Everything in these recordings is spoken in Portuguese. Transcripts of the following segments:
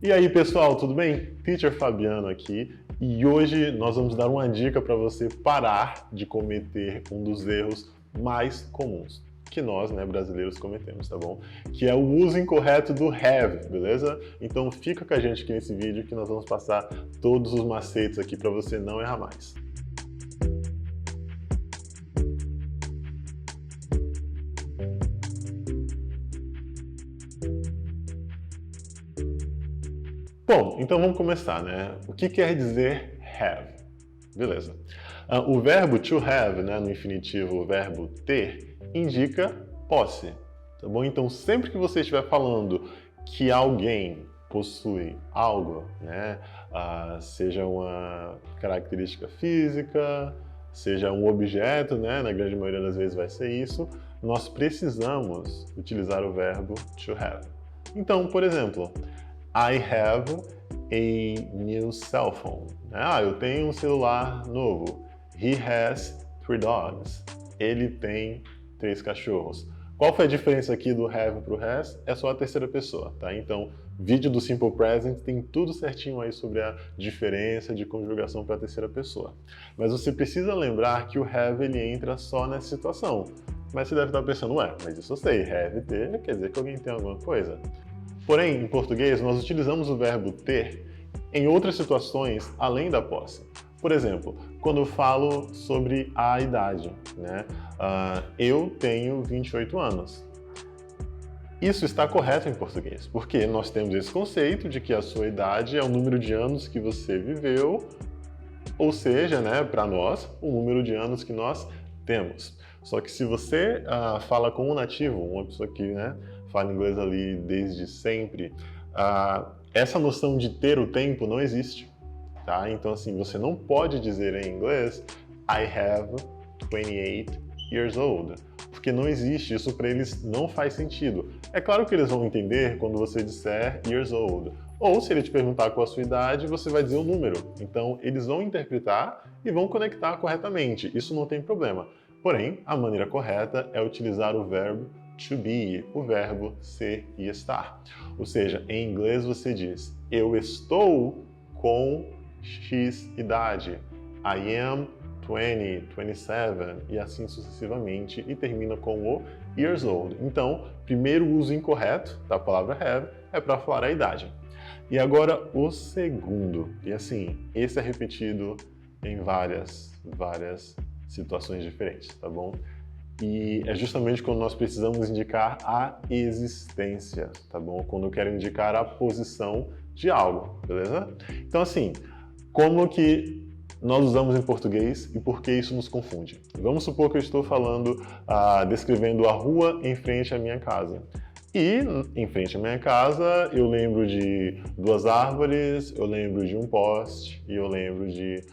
E aí pessoal, tudo bem? Teacher Fabiano aqui e hoje nós vamos dar uma dica para você parar de cometer um dos erros mais comuns que nós, brasileiros, cometemos, tá bom? Que é o uso incorreto do have, beleza? Então fica com a gente aqui nesse vídeo que nós vamos passar todos os macetes aqui para você não errar mais. Bom, então vamos começar, né? O que quer dizer have? Beleza. O verbo to have, no infinitivo, o verbo ter, indica posse, tá bom? Então, sempre que você estiver falando que alguém possui algo, seja uma característica física, seja um objeto, na grande maioria das vezes vai ser isso, nós precisamos utilizar o verbo to have. Então, por exemplo, I have a new cell phone. Eu tenho um celular novo. He has 3 dogs. Ele tem 3 cachorros. Qual foi a diferença aqui do have para o has? É só a terceira pessoa, tá? Então, vídeo do Simple Present tem tudo certinho aí sobre a diferença de conjugação para a terceira pessoa. Mas você precisa lembrar que o have ele entra só nessa situação. Mas você deve estar pensando, mas isso eu sei, have ter quer dizer que alguém tem alguma coisa. Porém, em português, nós utilizamos o verbo ter em outras situações além da posse. Por exemplo, quando eu falo sobre a idade, eu tenho 28 anos. Isso está correto em português, porque nós temos esse conceito de que a sua idade é o número de anos que você viveu, ou seja, para nós, o número de anos que nós temos. Só que se você fala com um nativo, uma pessoa que fala inglês ali desde sempre, essa noção de ter o tempo não existe, tá? Então, assim, você não pode dizer em inglês I have 28 years old, porque não existe, isso para eles não faz sentido. É claro que eles vão entender quando você disser years old, ou se ele te perguntar qual a sua idade, você vai dizer o número. Então, eles vão interpretar e vão conectar corretamente, isso não tem problema. Porém, a maneira correta é utilizar o verbo to be, o verbo ser e estar. Ou seja, em inglês você diz, eu estou com X idade. I am 20, 27 e assim sucessivamente e termina com o years old. Então, primeiro uso incorreto da palavra have é para falar a idade. E agora o segundo, e assim, esse é repetido em várias situações diferentes, tá bom? E é justamente quando nós precisamos indicar a existência, tá bom? Quando eu quero indicar a posição de algo, beleza? Então, assim, como que nós usamos em português e por que isso nos confunde? Vamos supor que eu estou falando, descrevendo a rua em frente à minha casa. E, em frente à minha casa, eu lembro de 2 árvores, eu lembro de um poste e eu lembro de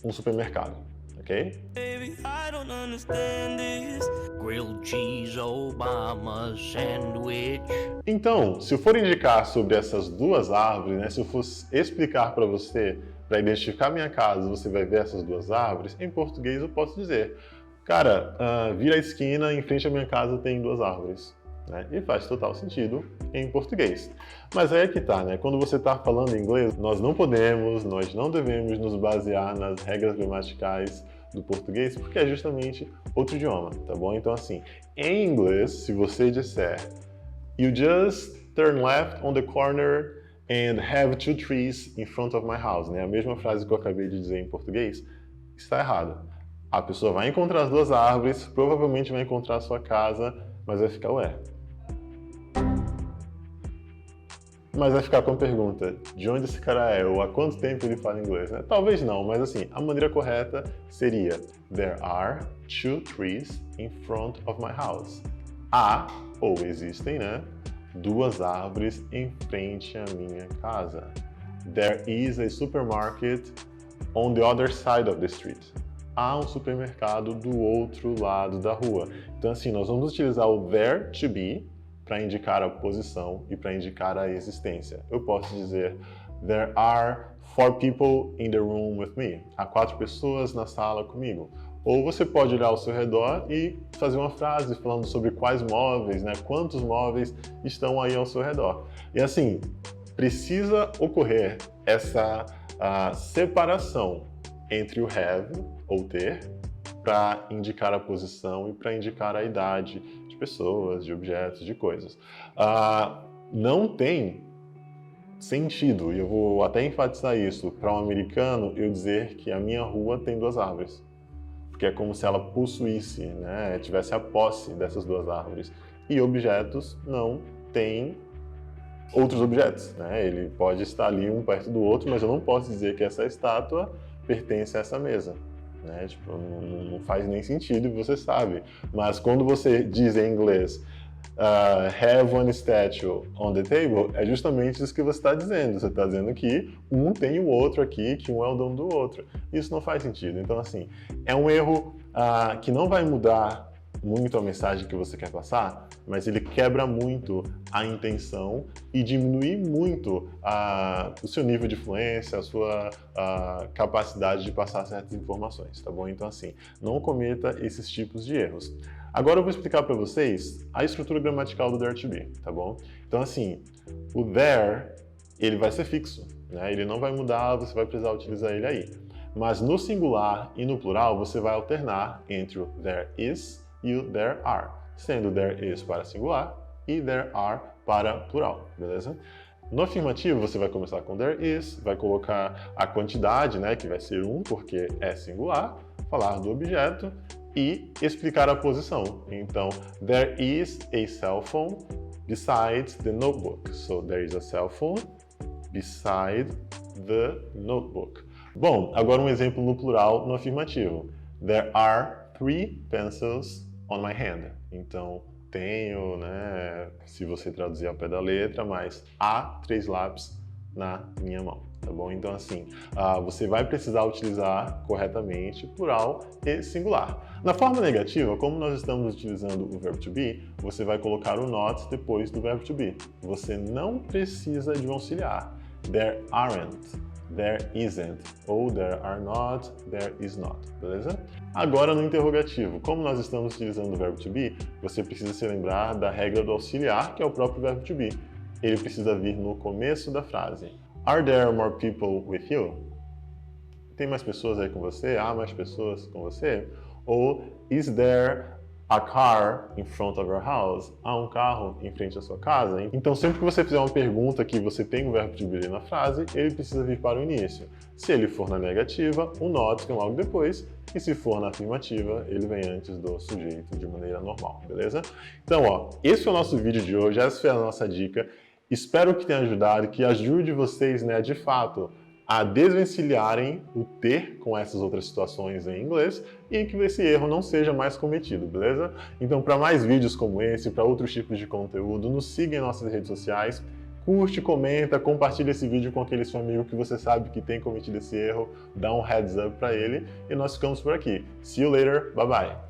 um supermercado. Okay? Baby, I don't understand this. Grilled cheese Obama sandwich. Então, se eu for indicar sobre essas 2 árvores, se eu for explicar para você, para identificar minha casa, você vai ver essas 2 árvores, em português eu posso dizer, cara, vira a esquina, em frente à minha casa tem 2 árvores. E faz total sentido em português. Mas aí é que tá, quando você está falando em inglês, nós não devemos nos basear nas regras gramaticais do português, porque é justamente outro idioma, tá bom? Então assim, em inglês, se você disser You just turn left on the corner and have 2 trees in front of my house, a mesma frase que eu acabei de dizer em português, está errado. A pessoa vai encontrar as 2 árvores, provavelmente vai encontrar a sua casa, mas vai ficar ué. Mas vai ficar com a pergunta, de onde esse cara é, ou há quanto tempo ele fala inglês, Talvez não, mas assim, a maneira correta seria There are 2 trees in front of my house. Há, ou existem, 2 árvores em frente à minha casa. There is a supermarket on the other side of the street. Há um supermercado do outro lado da rua. Então assim, nós vamos utilizar o there to be para indicar a posição e para indicar a existência. Eu posso dizer, there are 4 people in the room with me. Há 4 pessoas na sala comigo. Ou você pode olhar ao seu redor e fazer uma frase falando sobre quais móveis, quantos móveis estão aí ao seu redor. E assim, precisa ocorrer essa separação entre o have, ou ter, para indicar a posição e para indicar a idade de pessoas, de objetos, de coisas. Não tem sentido, e eu vou até enfatizar isso, para um americano eu dizer que a minha rua tem 2 árvores. Porque é como se ela possuísse, né, tivesse a posse dessas 2 árvores. E objetos não têm outros objetos, né? Ele pode estar ali um perto do outro, mas eu não posso dizer que essa estátua pertence a essa mesa, né? Tipo, não faz nem sentido e você sabe. Mas quando você diz em inglês have one statue on the table, é justamente isso que você está dizendo. Você está dizendo que um tem o outro aqui, que um é o dono do outro. Isso não faz sentido. Então, assim, é um erro que não vai mudar muito a mensagem que você quer passar, mas ele quebra muito a intenção e diminui muito o seu nível de fluência, a sua capacidade de passar certas informações, tá bom? Então, assim, não cometa esses tipos de erros. Agora eu vou explicar para vocês a estrutura gramatical do there to be, tá bom? Então, assim, o there, ele vai ser fixo, né? Ele não vai mudar, você vai precisar utilizar ele aí. Mas no singular e no plural, você vai alternar entre o there is e o there are, sendo there is para singular e there are para plural, beleza? No afirmativo, você vai começar com there is, vai colocar a quantidade, né, que vai ser 1, porque é singular, falar do objeto e explicar a posição. Então, there is a cell phone beside the notebook. So, there is a cell phone beside the notebook. Bom, agora um exemplo no plural, no afirmativo. There are 3 pencils on my hand. Então, tenho, né, se você traduzir ao pé da letra, mas há 3 lápis na minha mão, tá bom? Então, assim, você vai precisar utilizar corretamente plural e singular. Na forma negativa, como nós estamos utilizando o verbo to be, você vai colocar o not depois do verbo to be. Você não precisa de um auxiliar. There aren't, there isn't, ou there are not, there is not, beleza? Agora no interrogativo, como nós estamos utilizando o verbo to be, você precisa se lembrar da regra do auxiliar, que é o próprio verbo to be. Ele precisa vir no começo da frase. Are there more people with you? Tem mais pessoas aí com você? Há mais pessoas com você? Ou is there a car in front of your house? Há um carro em frente à sua casa? Então, sempre que você fizer uma pergunta que você tem o verbo to be na frase, ele precisa vir para o início. Se ele for na negativa, o not vem logo depois. E se for na afirmativa, ele vem antes do sujeito de maneira normal, beleza? Então, ó, esse é o nosso vídeo de hoje, essa foi a nossa dica. Espero que tenha ajudado, que ajude vocês, né, de fato, a desvencilharem o ter com essas outras situações em inglês e que esse erro não seja mais cometido, beleza? Então, para mais vídeos como esse, para outros tipos de conteúdo, nos siga em nossas redes sociais, curte, comenta, compartilha esse vídeo com aquele seu amigo que você sabe que tem cometido esse erro, dá um heads up para ele e nós ficamos por aqui. See you later, bye bye!